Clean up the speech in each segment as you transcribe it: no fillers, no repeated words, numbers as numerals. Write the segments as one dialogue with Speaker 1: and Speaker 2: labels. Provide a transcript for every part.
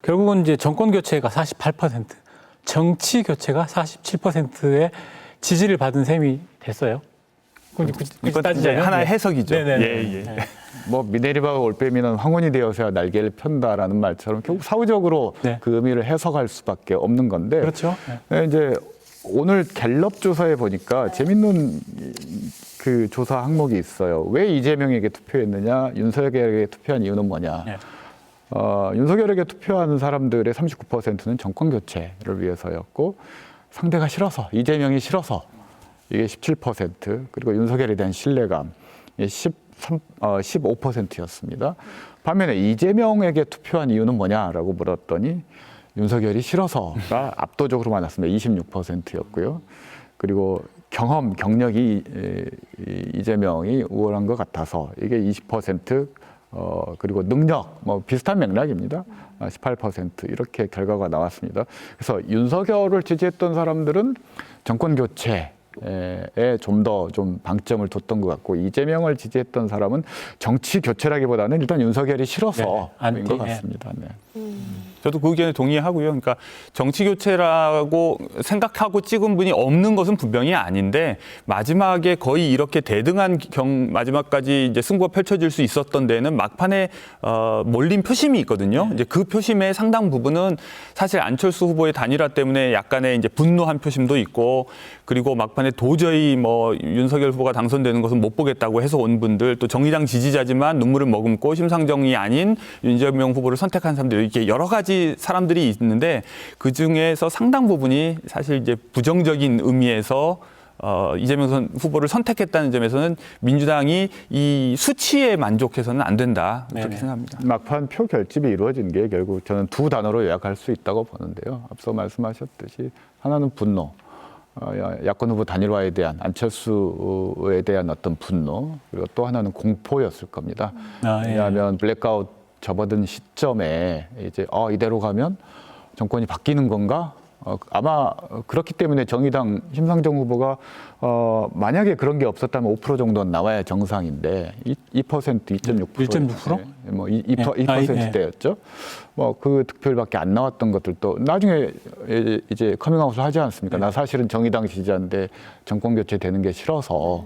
Speaker 1: 결국은 이제 정권 교체가 48%, 정치 교체가 47%의 지지를 받은 셈이 됐어요.
Speaker 2: 이건 이제 하나의 해석이죠.
Speaker 1: 네네네.
Speaker 2: 예.
Speaker 1: 네.
Speaker 3: 뭐 미네르바가 올빼미는 황혼이 되어서야 날개를 편다라는 말처럼 결국 사후적으로
Speaker 1: 네.
Speaker 3: 그 의미를 해석할 수밖에 없는 건데.
Speaker 1: 그렇죠.
Speaker 3: 네, 이제 오늘 갤럽 조사에 보니까 재밌는 그 조사 항목이 있어요. 왜 이재명에게 투표했느냐, 윤석열에게 투표한 이유는 뭐냐.
Speaker 1: 네.
Speaker 3: 윤석열에게 투표한 사람들의 39%는 정권 교체를 위해서였고, 상대가 싫어서, 이재명이 싫어서 이게 17%, 그리고 윤석열에 대한 신뢰감 15%였습니다. 반면에 이재명에게 투표한 이유는 뭐냐라고 물었더니 윤석열이 싫어서가 압도적으로 많았습니다. 26%였고요. 그리고 경력이 이재명이 우월한 것 같아서 이게 20%, 그리고 능력, 뭐 비슷한 맥락입니다. 18% 이렇게 결과가 나왔습니다. 그래서 윤석열을 지지했던 사람들은 정권 교체에 좀 더 방점을 뒀던 것 같고, 이재명을 지지했던 사람은 정치 교체라기보다는 일단 윤석열이 싫어서인 것 같습니다. 네.
Speaker 2: 저도 그 의견에 동의하고요. 그러니까 정치 교체라고 생각하고 찍은 분이 없는 것은 분명히 아닌데, 마지막에 거의 이렇게 대등한 마지막까지 이제 승부가 펼쳐질 수 있었던 데는 막판에 몰린 표심이 있거든요. 이제 그 표심의 상당 부분은 사실 안철수 후보의 단일화 때문에 약간의 이제 분노한 표심도 있고, 그리고 막판에 도저히 뭐 윤석열 후보가 당선되는 것은 못 보겠다고 해서 온 분들, 또 정의당 지지자지만 눈물을 머금고 심상정이 아닌 이재명 후보를 선택한 사람들, 이렇게 여러 가지 사람들이 있는데, 그 중에서 상당 부분이 사실 이제 부정적인 의미에서 이재명 후보를 선택했다는 점에서는 민주당이 이 수치에 만족해서는 안 된다, 그렇게 생각합니다.
Speaker 3: 막판 표 결집이 이루어진 게 결국 저는 두 단어로 요약할 수 있다고 보는데요. 앞서 말씀하셨듯이 하나는 분노, 야권 후보 단일화에 대한, 안철수에 대한 어떤 분노, 그리고 또 하나는 공포였을 겁니다. 왜냐하면 블랙아웃 접어든 시점에 이제 이대로 가면 정권이 바뀌는 건가? 아마 그렇기 때문에 정의당 심상정 후보가 만약에 그런 게 없었다면 5% 정도는 나와야 정상인데 2%, 2.6%,
Speaker 1: 1.6%?
Speaker 3: 뭐 2%대였죠. 뭐 그 득표율밖에 안 나왔던 것들도 나중에 이제 커밍아웃을 하지 않습니까? 나 사실은 정의당 지지자인데 정권 교체되는 게 싫어서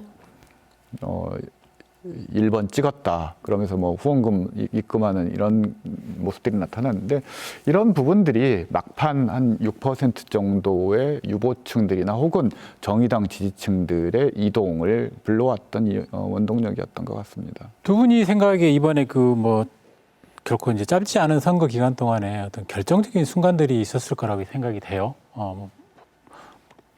Speaker 3: 1번 찍었다. 그러면서 뭐 후원금 입금하는 이런 모습들이 나타났는데, 이런 부분들이 막판 한 6% 정도의 유보층들이나 혹은 정의당 지지층들의 이동을 불러왔던 원동력이었던 것 같습니다.
Speaker 1: 두 분이 생각하기에 이번에 결코 이제 짧지 않은 선거 기간 동안에 어떤 결정적인 순간들이 있었을 거라고 생각이 돼요.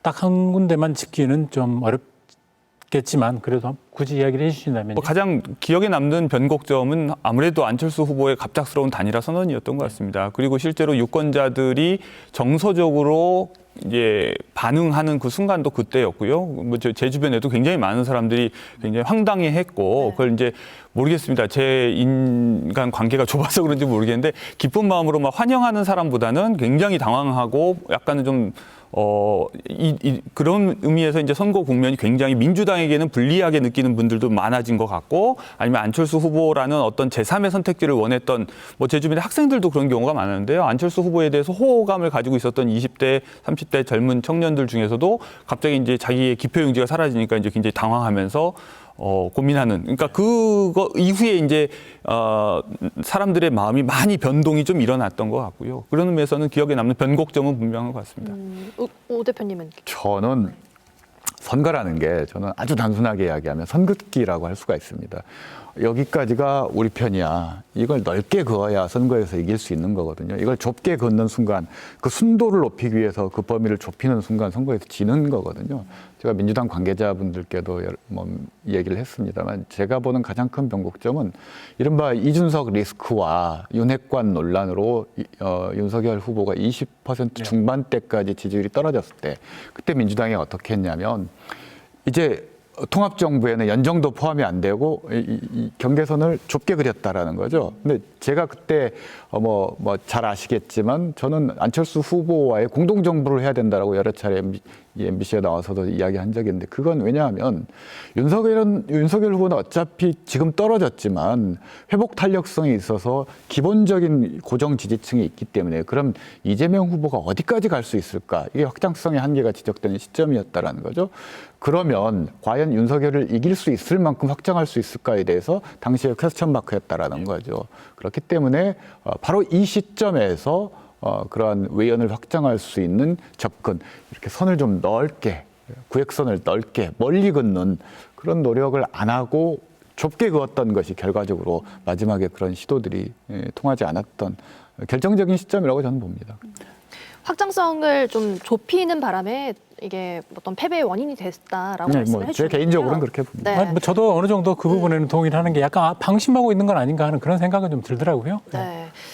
Speaker 1: 딱 한 군데만 짚기는 좀 어렵겠지만 그래도 굳이 이야기를 해주신다면.
Speaker 2: 가장 기억에 남는 변곡점은 아무래도 안철수 후보의 갑작스러운 단일화 선언이었던 것 같습니다. 그리고 실제로 유권자들이 정서적으로 이제 반응하는 그 순간도 그때였고요. 제 주변에도 굉장히 많은 사람들이 굉장히 황당해했고, 그걸 이제 모르겠습니다. 제 인간 관계가 좁아서 그런지 모르겠는데, 기쁜 마음으로 막 환영하는 사람보다는 굉장히 당황하고 약간은 좀 그런 의미에서 이제 선거 국면이 굉장히 민주당에게는 불리하게 느끼는 분들도 많아진 것 같고, 아니면 안철수 후보라는 어떤 제3의 선택지를 원했던 제 주변의 학생들도 그런 경우가 많았는데요. 안철수 후보에 대해서 호감을 가지고 있었던 20대, 30대 젊은 청년들 중에서도 갑자기 이제 자기의 기표용지가 사라지니까 이제 굉장히 당황하면서 고민하는, 그러니까 그거 이후에 이제 사람들의 마음이 많이 변동이 좀 일어났던 것 같고요. 그런 의미에서는 기억에 남는 변곡점은 분명한 것 같습니다.
Speaker 4: 오 대표님은?
Speaker 3: 저는 선거라는 게, 저는 아주 단순하게 이야기하면 선긋기라고 할 수가 있습니다. 여기까지가 우리 편이야. 이걸 넓게 그어야 선거에서 이길 수 있는 거거든요. 이걸 좁게 긋는 순간, 그 순도를 높이기 위해서 그 범위를 좁히는 순간 선거에서 지는 거거든요. 제가 민주당 관계자분들께도 얘기를 했습니다만, 제가 보는 가장 큰 변곡점은 이른바 이준석 리스크와 윤핵관 논란으로 윤석열 후보가 20% 중반대까지 지지율이 떨어졌을 때, 그때 민주당이 어떻게 했냐면, 이제 통합정부에는 연정도 포함이 안 되고 이 경계선을 좁게 그렸다라는 거죠. 근데 제가 그때 뭐 잘 아시겠지만 저는 안철수 후보와의 공동 정부를 해야 된다라고 여러 차례 MBC에 나와서도 이야기한 적이 있는데 그건 왜냐하면 윤석열 후보는 어차피 지금 떨어졌지만 회복 탄력성이 있어서 기본적인 고정 지지층이 있기 때문에 그럼 이재명 후보가 어디까지 갈 수 있을까? 이게 확장성의 한계가 지적되는 시점이었다라는 거죠. 그러면 과연 윤석열을 이길 수 있을 만큼 확장할 수 있을까에 대해서 당시에 퀘스천 마크였다라는 거죠. 그렇기 때문에 바로 이 시점에서 그러한 외연을 확장할 수 있는 접근, 이렇게 선을 좀 넓게, 구획선을 넓게 멀리 긋는 그런 노력을 안 하고 좁게 그었던 것이 결과적으로 마지막에 그런 시도들이 통하지 않았던 결정적인 시점이라고 저는 봅니다.
Speaker 4: 확장성을 좀 좁히는 바람에 이게 어떤 패배의 원인이 됐다라고 말씀을
Speaker 3: 제
Speaker 4: 해주셨는데요.
Speaker 3: 개인적으로는 그렇게 봅니다.
Speaker 4: 네.
Speaker 1: 아니, 뭐 저도 어느 정도 그 부분에는 동의를 하는 게 약간 방심하고 있는 건 아닌가 하는 그런 생각은 좀 들더라고요.
Speaker 4: 네.